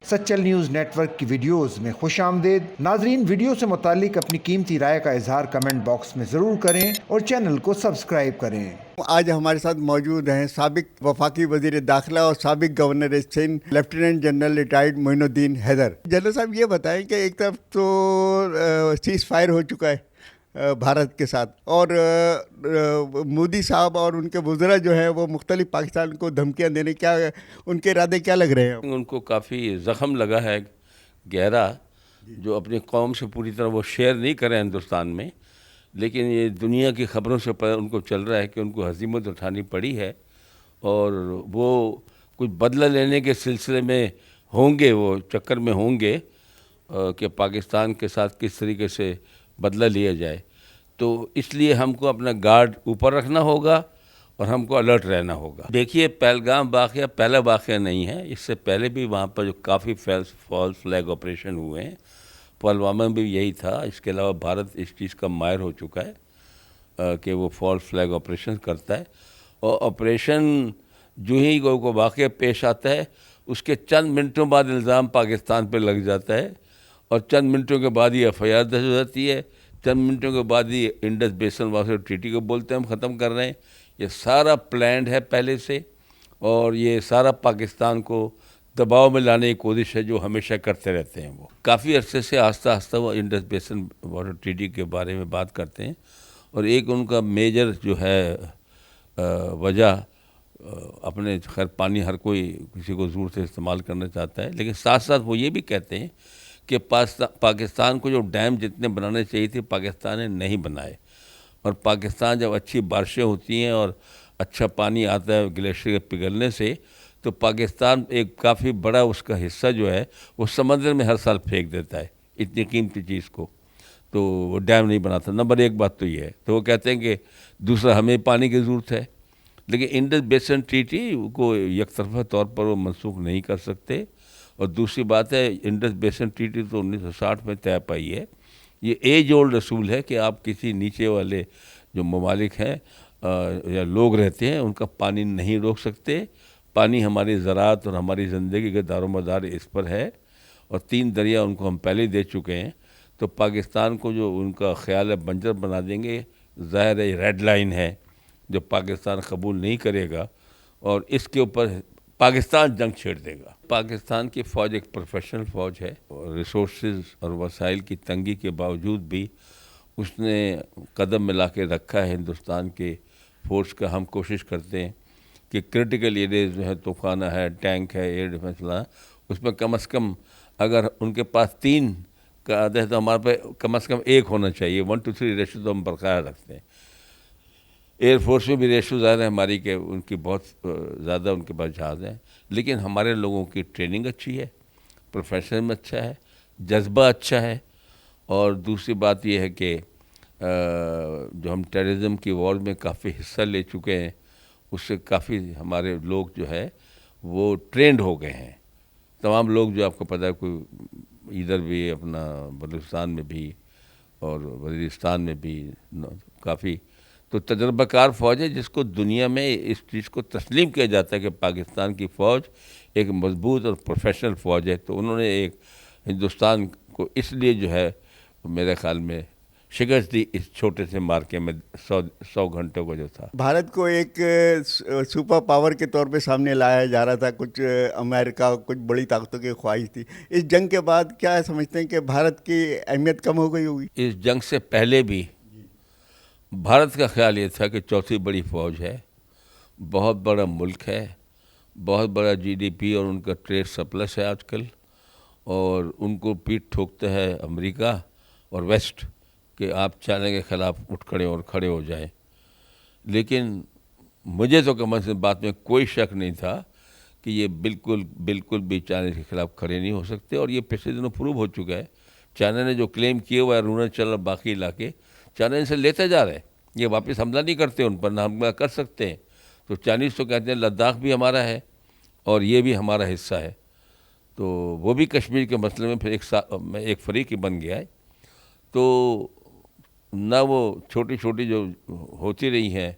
Sachal news net work کی videos میں خوش آمدید۔ ناظرین، ویڈیو سے متعلق اپنی قیمتی رائے کا اظہار کمنٹ باکس میں ضرور کریں اور چینل کو سبسکرائب کریں۔ آج ہمارے ساتھ موجود ہیں سابق وفاقی وزیر داخلہ اور سابق governor Sindh lieutenant general retired Moinuddin Haider. General صاحب، یہ بتائیں کہ ایک طرف تو سیز فائر ہو چکا ہے بھارت کے ساتھ، اور مودی صاحب اور ان کے وزراء جو ہیں وہ مختلف پاکستان کو دھمکیاں دینے، کیا ان کے ارادے کیا لگ رہے ہیں؟ ان کو کافی زخم لگا ہے گہرا، جو اپنی قوم سے پوری طرح وہ شیئر نہیں کریں ہندوستان میں، لیکن یہ دنیا کی خبروں سے ان کو چل رہا ہے کہ ان کو ہزیمت اٹھانی پڑی ہے اور وہ کچھ بدلہ لینے کے سلسلے میں ہوں گے، وہ چکر میں ہوں گے کہ پاکستان کے ساتھ کس طریقے سے بدلہ لیا جائے۔ تو اس لیے ہم کو اپنا گارڈ اوپر رکھنا ہوگا اور ہم کو الرٹ رہنا ہوگا۔ دیکھیے، پہلگام واقعہ پہلا واقعہ نہیں ہے، اس سے پہلے بھی وہاں پر جو کافی فالس فلیگ آپریشن ہوئے ہیں، پلوامہ میں بھی یہی تھا۔ اس کے علاوہ بھارت اس چیز کا ماہر ہو چکا ہے کہ وہ فالس فلیگ آپریشن کرتا ہے، اور آپریشن جو ہی کوئی واقعہ پیش آتا ہے اس کے چند منٹوں بعد الزام پاکستان پہ لگ جاتا ہے، اور چند منٹوں کے بعد یہ FIR درج ہو جاتی ہے، چند منٹوں کے بعد یہ انڈس بیسن واسطے ٹریٹی کو بولتے ہیں ہم ختم کر رہے ہیں۔ یہ سارا پلانڈ ہے پہلے سے، اور یہ سارا پاکستان کو دباؤ میں لانے کی کوشش ہے جو ہمیشہ کرتے رہتے ہیں۔ وہ کافی عرصے سے آہستہ آہستہ وہ انڈس بیسن واٹر ٹریٹی کے بارے میں بات کرتے ہیں، اور ایک ان کا میجر جو ہے وجہ اپنے، خیر پانی ہر کوئی کسی کو زور سے استعمال کرنا چاہتا ہے، لیکن ساتھ ساتھ وہ یہ بھی کہتے ہیں کہ پاکستان کو جو ڈیم جتنے بنانے چاہیے تھے پاکستان نے نہیں بنائے، اور پاکستان جب اچھی بارشیں ہوتی ہیں اور اچھا پانی آتا ہے گلیشیئر کے پگھلنے سے، تو پاکستان ایک کافی بڑا اس کا حصہ جو ہے وہ سمندر میں ہر سال پھینک دیتا ہے اتنی قیمتی چیز کو، تو وہ ڈیم نہیں بناتا۔ نمبر ایک بات تو یہ ہے، تو وہ کہتے ہیں کہ دوسرا ہمیں پانی کی ضرورت ہے، لیکن انڈس بیسن ٹریٹی کو یک طرفہ طور پر وہ منسوخ نہیں کر سکتے۔ اور دوسری بات ہے، انڈس بیسن ٹریٹی تو 1960 میں طے پائی ہے۔ یہ ایج اولڈ اصول ہے کہ آپ کسی نیچے والے جو ممالک ہیں یا لوگ رہتے ہیں ان کا پانی نہیں روک سکتے۔ پانی ہماری زراعت اور ہماری زندگی کا دار و مدار اس پر ہے، اور 3 دریا ان کو ہم پہلے دے چکے ہیں، تو پاکستان کو جو ان کا خیال ہے بنجر بنا دیں گے، ظاہر ہے ریڈ لائن ہے جو پاکستان قبول نہیں کرے گا، اور اس کے اوپر پاکستان جنگ چھیڑ دے گا۔ پاکستان کی فوج ایک پروفیشنل فوج ہے، اور ریسورسز اور وسائل کی تنگی کے باوجود بھی اس نے قدم ملا کے رکھا ہے ہندوستان کے فورس کا۔ ہم کوشش کرتے ہیں کہ کرٹیکل ایریز جو ہے، طوفانہ ہے، ٹینک ہے، ایئر ڈیفنس لانا، اس میں کم از کم اگر ان کے پاس 3 کا عدد ہے تو ہمارے پہ کم از کم 1 ہونا چاہیے۔ 1:3 ریشو تو ہم برقرار رکھتے ہیں۔ ایئر فورس میں بھی ریشو زیادہ ہے ہماری، کہ ان کی بہت زیادہ ان کے پاس جہاز ہیں، لیکن ہمارے لوگوں کی ٹریننگ اچھی ہے، پروفیشنل اچھا ہے، جذبہ اچھا ہے، اور دوسری بات یہ ہے کہ جو ہم ٹیررزم کی وار میں کافی حصہ لے چکے ہیں، اس سے کافی ہمارے لوگ جو ہے وہ ٹرینڈ ہو گئے ہیں۔ تمام لوگ جو آپ کو پتہ ہے، کوئی ادھر بھی اپنا بلوچستان میں بھی اور وزیرستان میں بھی کافی تو تجربہ کار فوج ہے، جس کو دنیا میں اس چیز کو تسلیم کیا جاتا ہے کہ پاکستان کی فوج ایک مضبوط اور پروفیشنل فوج ہے۔ تو انہوں نے ایک ہندوستان کو اس لیے جو ہے میرے خیال میں شکست دی اس چھوٹے سے مارکے میں 100 گھنٹوں کا جو تھا۔ بھارت کو ایک سپر پاور کے طور پہ سامنے لایا جا رہا تھا، کچھ امریکہ، کچھ بڑی طاقتوں کی خواہش تھی۔ اس جنگ کے بعد کیا سمجھتے ہیں کہ بھارت کی اہمیت کم ہو گئی ہوگی؟ اس جنگ سے پہلے بھی بھارت کا خیال یہ تھا کہ چوتھی بڑی فوج ہے، بہت بڑا ملک ہے، بہت بڑا GDP اور ان کا ٹریڈ سرپلس ہے آج کل، اور ان کو پیٹ ٹھوکتا ہے امریکہ اور ویسٹ کہ آپ چائنا کے خلاف اٹھ کھڑے ہو جائیں۔ لیکن مجھے تو کم از کم بات میں کوئی شک نہیں تھا کہ یہ بالکل بھی چائنا کے خلاف کھڑے نہیں ہو سکتے، اور یہ پچھلے دنوں پروو ہو چکا ہے۔ چائنا نے جو کلیم کیے ہوا ہے اروناچل اور باقی علاقے، چائنا ان سے لیتے جا رہے ہیں، یہ واپس حملہ نہیں کرتے ان پر، نہ حملہ کر سکتے ہیں۔ تو چائنیز تو کہتے ہیں لداخ بھی ہمارا ہے اور یہ بھی ہمارا حصہ ہے، تو وہ بھی کشمیر کے مسئلے میں پھر ایک فریق ہی بن گیا ہے۔ تو نہ وہ چھوٹی جو ہوتی رہی ہیں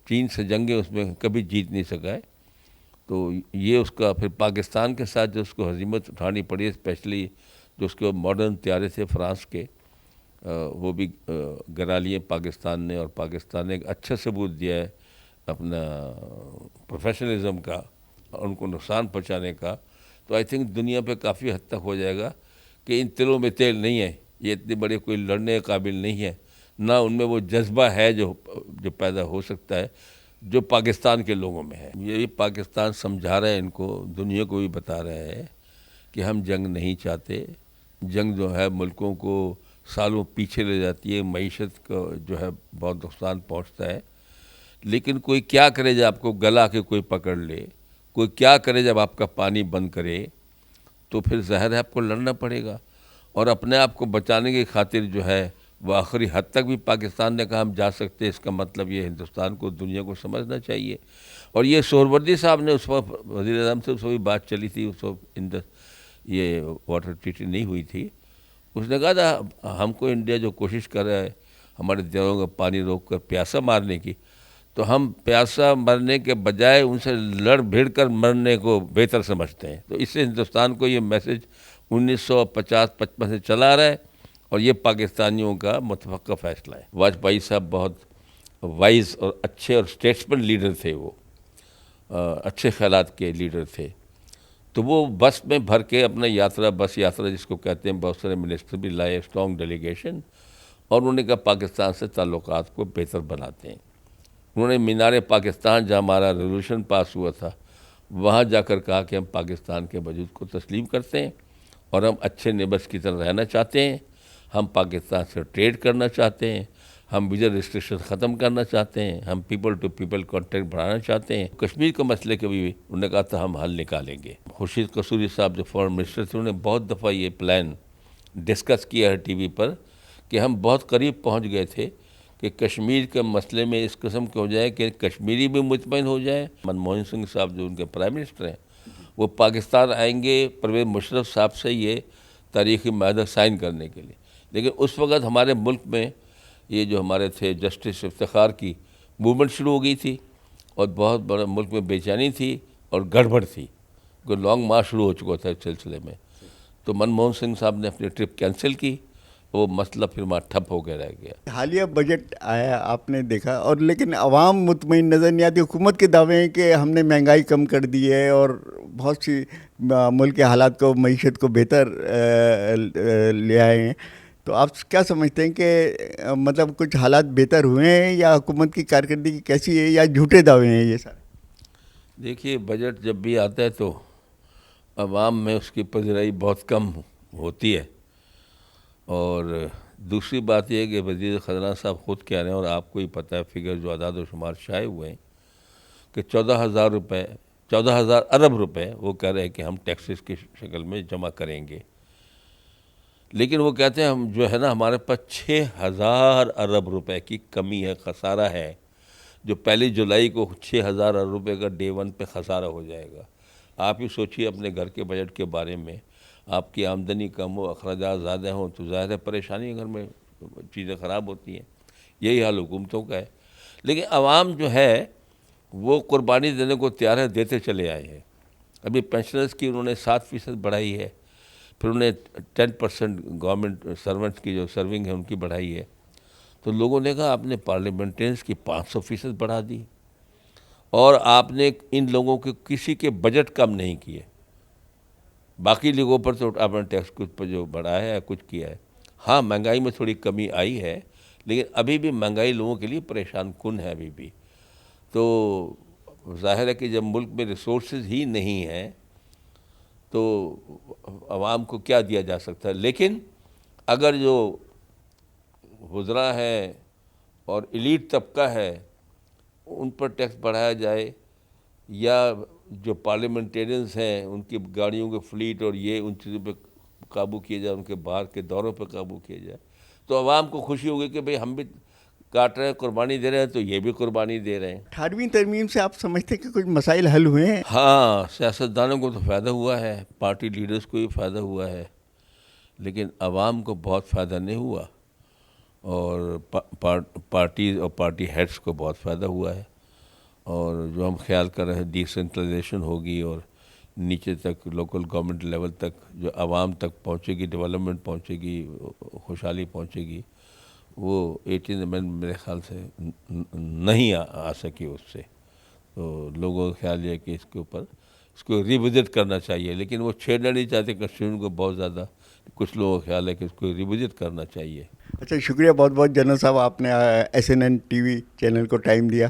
چین سے جنگیں، اس میں کبھی جیت نہیں سکا ہے، تو یہ اس کا پھر پاکستان کے ساتھ جو اس کو ہزیمت اٹھانی پڑی، اسپیشلی جو اس کے ماڈرن طیارے تھے فرانس کے، وہ بھی گرا لیے پاکستان نے، اور پاکستان نے ایک اچھا ثبوت دیا ہے اپنا پروفیشنلزم کا اور ان کو نقصان پہنچانے کا. تو آئی تھنک دنیا پہ کافی حد تک ہو جائے گا کہ ان تلوں میں تیل نہیں ہے، یہ اتنے بڑے کوئی لڑنے کے قابل نہیں ہے، نہ ان میں وہ جذبہ ہے جو پیدا ہو سکتا ہے جو پاکستان کے لوگوں میں ہے. یہی پاکستان سمجھا رہے ہیں ان کو، دنیا کو بھی بتا رہے ہیں کہ ہم جنگ نہیں چاہتے. جنگ جو ہے ملکوں کو سالوں پیچھے لے جاتی ہے، معیشت کو جو ہے بہت نقصان پہنچتا ہے. لیکن کوئی کیا کرے جب آپ کو گلا کے کوئی پکڑ لے، کوئی کیا کرے جب آپ کا پانی بند کرے، تو پھر ظاہر ہے آپ کو لڑنا پڑے گا. اور اپنے آپ کو بچانے کی خاطر جو ہے وہ آخری حد تک بھی پاکستان نے کہا ہم جا سکتے ہیں. اس کا مطلب یہ ہندوستان کو، دنیا کو سمجھنا چاہیے. اور یہ سہروردی صاحب نے اس وقت وزیر اعظم سے اس وقت بات چلی تھی، اس وقت یہ واٹر ٹریٹی نہیں ہوئی تھی. اس نے کہا تھا ہم کو انڈیا جو کوشش کر رہا ہے ہمارے دروں کا پانی روک کر پیاسا مارنے کی، تو ہم پیاسا مرنے کے بجائے ان سے لڑ بھیڑ کر مرنے کو بہتر سمجھتے ہیں. تو اس سے ہندوستان کو یہ میسج 1950-55 سے چلا رہا ہے، اور یہ پاکستانیوں کا متفقہ فیصلہ ہے. واجپئی صاحب بہت وائز اور اچھے اور اسٹیٹسمن لیڈر تھے، وہ اچھے خیالات کے لیڈر تھے. تو وہ بس میں بھر کے اپنا یاترا، بس یاترا جس کو کہتے ہیں، بہت سارے منسٹر بھی لائے، اسٹرانگ ڈیلیگیشن، اور انہوں نے کہا پاکستان سے تعلقات کو بہتر بناتے ہیں. انہوں نے مینار پاکستان جہاں ہمارا ریزولوشن پاس ہوا تھا وہاں جا کر کہا کہ ہم پاکستان کے وجود کو تسلیم کرتے ہیں اور ہم اچھے نیبرس کی طرح رہنا چاہتے ہیں. ہم پاکستان سے ٹریڈ کرنا چاہتے ہیں، ہم ویزا ریسٹرکشن ختم کرنا چاہتے ہیں، ہم پیپل ٹو پیپل کانٹیکٹ بڑھانا چاہتے ہیں. کشمیر کے مسئلے کے بھی انہوں نے کہا تھا ہم حل نکالیں گے. خورشید قصوری صاحب جو فارن منسٹر تھے، انہوں نے بہت دفعہ یہ پلان ڈسکس کیا ہے ٹی وی پر کہ ہم بہت قریب پہنچ گئے تھے کہ کشمیر کے مسئلے میں اس قسم کے ہو جائے کہ کشمیری بھی مطمئن ہو جائے. منموہن سنگھ صاحب جو ان کے پرائم منسٹر ہیں وہ پاکستان آئیں گے پرویز مشرف صاحب سے یہ تاریخی معاہدہ سائن کرنے کے لیے. لیکن اس وقت ہمارے ملک میں یہ جو ہمارے تھے جسٹس افتخار کی موومنٹ شروع ہو گئی تھی، اور بہت بڑا ملک میں بے چینی تھی اور گڑبڑ تھی، کوئی لانگ مارچ شروع ہو چکا تھا اس سلسلے میں. تو منموہن سنگھ صاحب نے اپنی ٹرپ کینسل کی، وہ مسئلہ پھر وہاں ٹھپ ہو کے رہ گیا. حالیہ بجٹ آیا آپ نے دیکھا، اور لیکن عوام مطمئن نظر نہیں آتی. حکومت کے دعوے ہیں کہ ہم نے مہنگائی کم کر دی ہے اور بہت سی ملک کے حالات کو، معیشت کو بہتر لے آئے ہیں. تو آپ کیا سمجھتے ہیں کہ مطلب کچھ حالات بہتر ہوئے ہیں، یا حکومت کی کارکردگی کیسی ہے، یا جھوٹے دعوے ہیں یہ سارے؟ دیکھیے بجٹ جب بھی آتا ہے تو عوام میں اس کی پذیرائی بہت کم ہوتی ہے. اور دوسری بات یہ ہے کہ وزیر خزانہ صاحب خود کہہ رہے ہیں، اور آپ کو ہی پتہ ہے فگر جو اعداد و شمار شائع ہوئے ہیں، کہ 14,000 ارب روپے وہ کہہ رہے ہیں کہ ہم ٹیکسز کی شکل میں جمع کریں گے. لیکن وہ کہتے ہیں ہم جو ہے نا ہمارے پاس 6,000 ارب روپے کی کمی ہے، خسارہ ہے، جو 1 جولائی کو 6,000 ارب روپے کا ڈے 1 پہ خسارہ ہو جائے گا. آپ ہی سوچیے اپنے گھر کے بجٹ کے بارے میں، آپ کی آمدنی کم ہو، اخراجات زیادہ ہوں تو ظاہر ہے پریشانی گھر میں، چیزیں خراب ہوتی ہیں. یہی حال حکومتوں کا ہے. لیکن عوام جو ہے وہ قربانی دینے کو تیار ہے، دیتے چلے آئے ہیں. ابھی پینشنرز کی انہوں نے 7% بڑھائی ہے، پھر انہیں 10% گورنمنٹ سرونٹس کی جو سرونگ ہے ان کی بڑھائی ہے. تو لوگوں نے کہا آپ نے پارلیمنٹرینس کی 500% بڑھا دی، اور آپ نے ان لوگوں کے کسی کے بجٹ کم نہیں کیے. باقی لوگوں پر تو آپ نے ٹیکس کچھ پر جو بڑھایا ہے کچھ کیا ہے. ہاں مہنگائی میں تھوڑی کمی آئی ہے، لیکن ابھی بھی مہنگائی لوگوں کے لیے پریشان کن ہے ابھی بھی. تو ظاہر ہے کہ جب ملک میں ریسورسز ہی نہیں ہیں تو عوام کو کیا دیا جا سکتا ہے. لیکن اگر جو وزراء ہے اور ایلیٹ طبقہ ہے ان پر ٹیکس بڑھایا جائے، یا جو پارلیمنٹیرینز ہیں ان کی گاڑیوں کے فلیٹ اور یہ ان چیزوں پہ قابو کیا جائے، ان کے باہر کے دوروں پہ قابو کیا جائے، تو عوام کو خوشی ہوگی کہ بھئی ہم بھی کاٹ رہے ہیں، قربانی دے رہے ہیں، تو یہ بھی قربانی دے رہے ہیں. 18ویں ترمیم سے آپ سمجھتے ہیں کہ کچھ مسائل حل ہوئے ہیں؟ ہاں سیاستدانوں کو تو فائدہ ہوا ہے، پارٹی لیڈرز کو بھی فائدہ ہوا ہے، لیکن عوام کو بہت فائدہ نہیں ہوا، اور پارٹیز اور پارٹی ہیڈز کو بہت فائدہ ہوا ہے. اور جو ہم خیال کر رہے ہیں ڈیسنٹرلائزیشن ہوگی اور نیچے تک لوکل گورنمنٹ لیول تک جو عوام تک پہنچے گی، ڈیولپمنٹ پہنچے گی، خوشحالی پہنچے گی، وہ 18 امendment میرے خیال سے نہیں آ سکی اس سے. تو لوگوں کا خیال یہ ہے کہ اس کو ریوزٹ کرنا چاہیے، لیکن وہ چھیڑنا نہیں چاہتے کنسٹیٹیوشن کو بہت زیادہ. کچھ لوگوں کا خیال ہے کہ اس کو ریوزٹ کرنا چاہیے. اچھا، شکریہ بہت بہت جنرل صاحب، آپ نے SNN TV چینل کو ٹائم دیا.